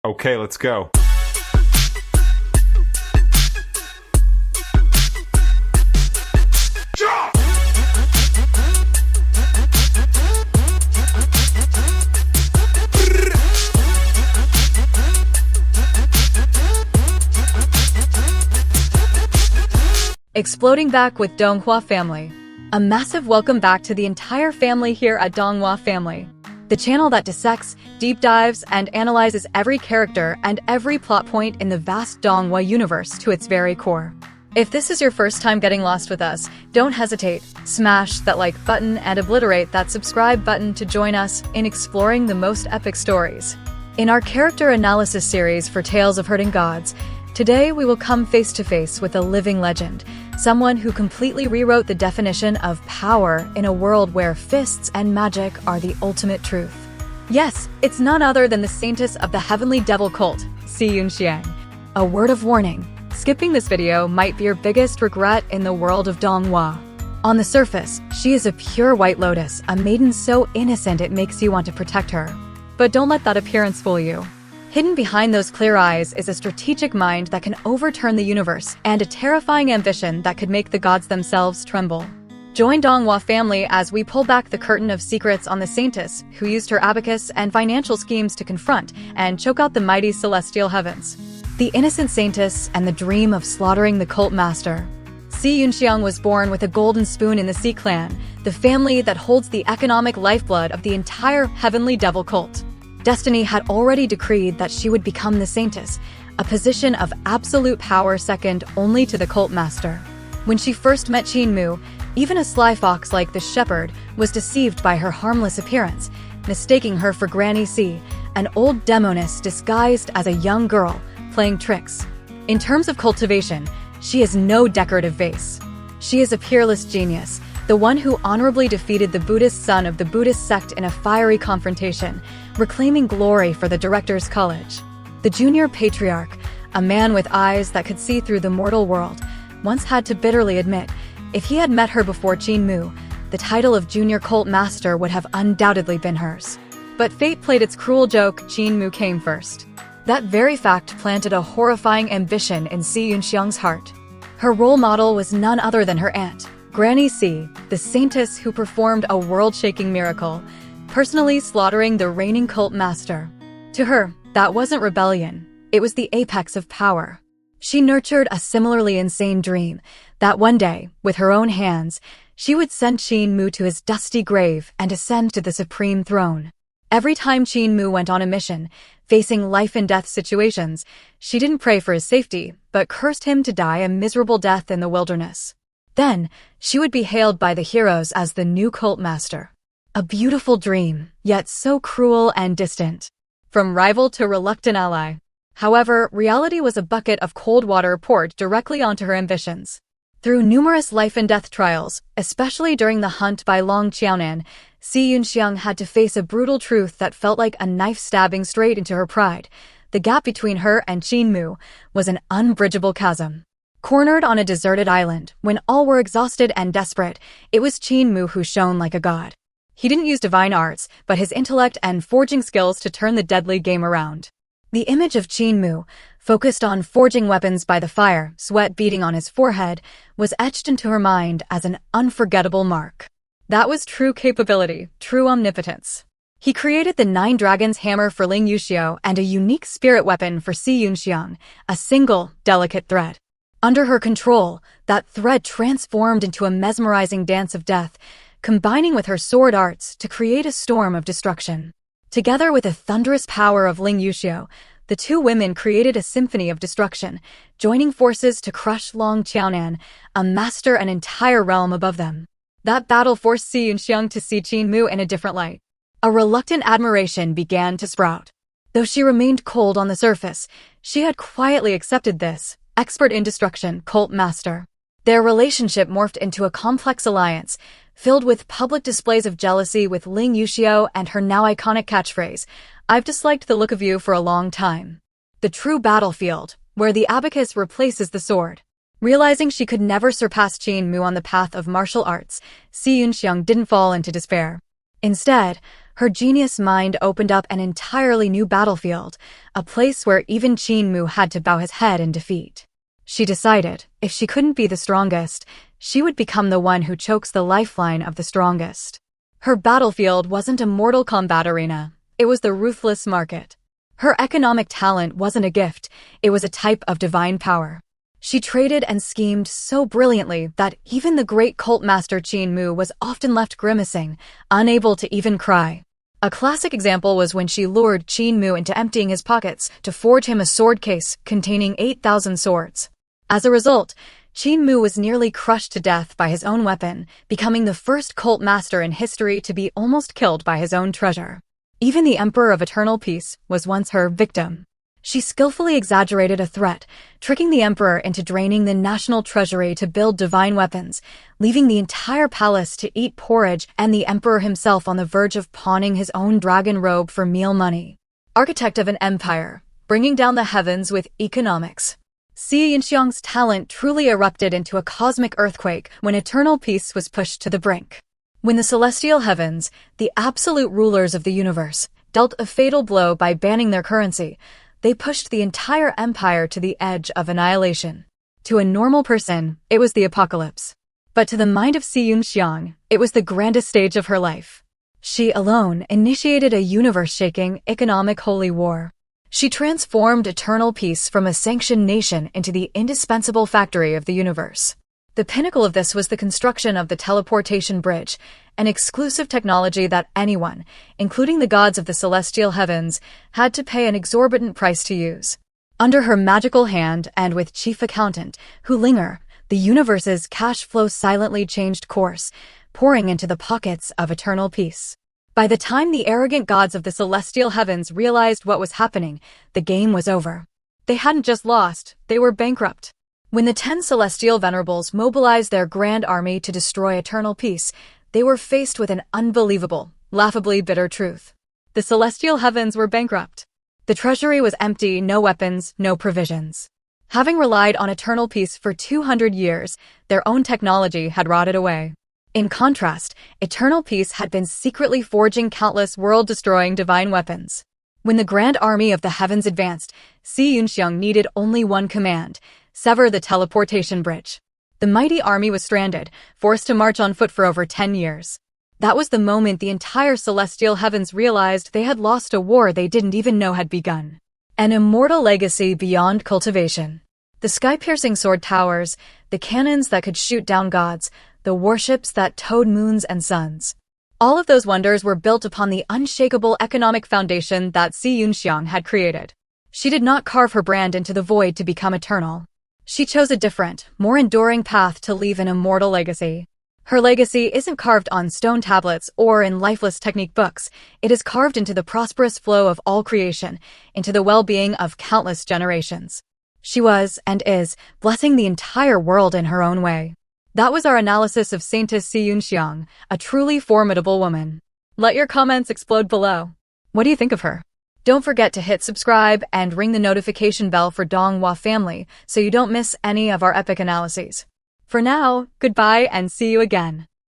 Okay, let's go. Exploding back with Donghua family. A massive welcome back to the entire family here at Donghua Family, the channel that dissects, deep dives, and analyzes every character and every plot point in the vast Donghua universe to its very core. If this is your first time getting lost with us, don't hesitate. Smash that like button and obliterate that subscribe button to join us in exploring the most epic stories. In our character analysis series for Tales of Hurting Gods, today we will come face to face with a living legend, someone who completely rewrote the definition of power in a world where fists and magic are the ultimate truth. Yes, it's none other than the Saintess of the Heavenly Devil cult, Yunxiang. A word of warning, skipping this video might be your biggest regret in the world of Donghua. On the surface, she is a pure white lotus, a maiden so innocent it makes you want to protect her. But don't let that appearance fool you. Hidden behind those clear eyes is a strategic mind that can overturn the universe and a terrifying ambition that could make the gods themselves tremble. Join Donghua family as we pull back the curtain of secrets on the Saintess, who used her abacus and financial schemes to confront and choke out the mighty celestial heavens. The innocent Saintess and the dream of slaughtering the cult master. Yunxiang was born with a golden spoon in the Sea clan, the family that holds the economic lifeblood of the entire Heavenly Devil cult. Destiny had already decreed that she would become the Saintess, a position of absolute power second only to the cult master. When she first met Mu, even a sly fox like the shepherd was deceived by her harmless appearance, mistaking her for Granny C, an old demoness disguised as a young girl, playing tricks. In terms of cultivation, she is no decorative vase. She is a peerless genius, the one who honorably defeated the Buddhist son of the Buddhist sect in a fiery confrontation, reclaiming glory for the Director's College. The junior patriarch, a man with eyes that could see through the mortal world, once had to bitterly admit, if he had met her before Mu, the title of junior cult master would have undoubtedly been hers. But fate played its cruel joke. Mu came first. That very fact planted a horrifying ambition in Yunxiang's heart. Her role model was none other than her aunt, Granny C, the Saintess who performed a world-shaking miracle, personally slaughtering the reigning cult master. To her, that wasn't rebellion, it was the apex of power. She nurtured a similarly insane dream, that one day, with her own hands, she would send Mu to his dusty grave and ascend to the supreme throne. Every time Mu went on a mission, facing life-and-death situations, she didn't pray for his safety, but cursed him to die a miserable death in the wilderness. Then, she would be hailed by the heroes as the new cult master. A beautiful dream, yet so cruel and distant. From rival to reluctant ally. However, reality was a bucket of cold water poured directly onto her ambitions. Through numerous life-and-death trials, especially during the hunt by Long Qiaonan, Yunxiang had to face a brutal truth that felt like a knife stabbing straight into her pride. The gap between her and Mu was an unbridgeable chasm. Cornered on a deserted island, when all were exhausted and desperate, it was Mu who shone like a god. He didn't use divine arts, but his intellect and forging skills to turn the deadly game around. The image of Mu, focused on forging weapons by the fire, sweat beading on his forehead, was etched into her mind as an unforgettable mark. That was true capability, true omnipotence. He created the 9 Dragons hammer for Ling Yuxiu and a unique spirit weapon for Yunxiang, a single, delicate thread. Under her control, that thread transformed into a mesmerizing dance of death, combining with her sword arts to create a storm of destruction. Together with the thunderous power of Ling Yuxiu, the two women created a symphony of destruction, joining forces to crush Long Qiaonan, a master an entire realm above them. That battle forced Yunxiang to see Mu in a different light. A reluctant admiration began to sprout. Though she remained cold on the surface, she had quietly accepted this, expert in destruction, cult master. Their relationship morphed into a complex alliance, filled with public displays of jealousy with Ling Yuxiu and her now iconic catchphrase, "I've disliked the look of you for a long time." The true battlefield, where the abacus replaces the sword. Realizing she could never surpass Mu on the path of martial arts, Yunxiang didn't fall into despair. Instead, Her genius mind opened up an entirely new battlefield, a place where even Qin Mu had to bow his head in defeat. She decided, if she couldn't be the strongest, she would become the one who chokes the lifeline of the strongest. Her battlefield wasn't a Mortal Kombat arena, it was the ruthless market. Her economic talent wasn't a gift, it was a type of divine power. She traded and schemed so brilliantly that even the great cult master Qin Mu was often left grimacing, unable to even cry. A classic example was when she lured Qin Mu into emptying his pockets to forge him a sword case containing 8,000 swords. As a result, Qin Mu was nearly crushed to death by his own weapon, becoming the first cult master in history to be almost killed by his own treasure. Even the Emperor of Eternal Peace was once her victim. She skillfully exaggerated a threat, tricking the emperor into draining the national treasury to build divine weapons, leaving the entire palace to eat porridge and the emperor himself on the verge of pawning his own dragon robe for meal money. Architect of an empire, bringing down the heavens with economics. Yunxiang's talent truly erupted into a cosmic earthquake when eternal peace was pushed to the brink. When the celestial heavens, the absolute rulers of the universe, dealt a fatal blow by banning their currency, they pushed the entire empire to the edge of annihilation. To a normal person, it was the apocalypse. But to the mind of Yunxiang, it was the grandest stage of her life. She alone initiated a universe-shaking economic holy war. She transformed eternal peace from a sanctioned nation into the indispensable factory of the universe. The pinnacle of this was the construction of the teleportation bridge, an exclusive technology that anyone, including the gods of the celestial heavens, had to pay an exorbitant price to use. Under her magical hand and with chief accountant, Hu Linger, the universe's cash flow silently changed course, pouring into the pockets of eternal peace. By the time the arrogant gods of the celestial heavens realized what was happening, the game was over. They hadn't just lost, they were bankrupt. When the 10 celestial venerables mobilized their grand army to destroy eternal peace, they were faced with an unbelievable, laughably bitter truth. The celestial heavens were bankrupt. The treasury was empty, no weapons, no provisions. Having relied on eternal peace for 200 years, their own technology had rotted away. In contrast, eternal peace had been secretly forging countless world-destroying divine weapons. When the grand army of the heavens advanced, Yunxiang needed only one command: sever the teleportation bridge. The mighty army was stranded, forced to march on foot for over 10 years. That was the moment the entire celestial heavens realized they had lost a war they didn't even know had begun. An immortal legacy beyond cultivation. The sky-piercing sword towers, the cannons that could shoot down gods, the warships that towed moons and suns. All of those wonders were built upon the unshakable economic foundation that Yunxiang had created. She did not carve her brand into the void to become eternal. She chose a different, more enduring path to leave an immortal legacy. Her legacy isn't carved on stone tablets or in lifeless technique books. It is carved into the prosperous flow of all creation, into the well-being of countless generations. She was, and is, blessing the entire world in her own way. That was our analysis of Saintess Yunxiang, a truly formidable woman. Let your comments explode below. What do you think of her? Don't forget to hit subscribe and ring the notification bell for Donghua family so you don't miss any of our epic analyses. For now, goodbye and see you again.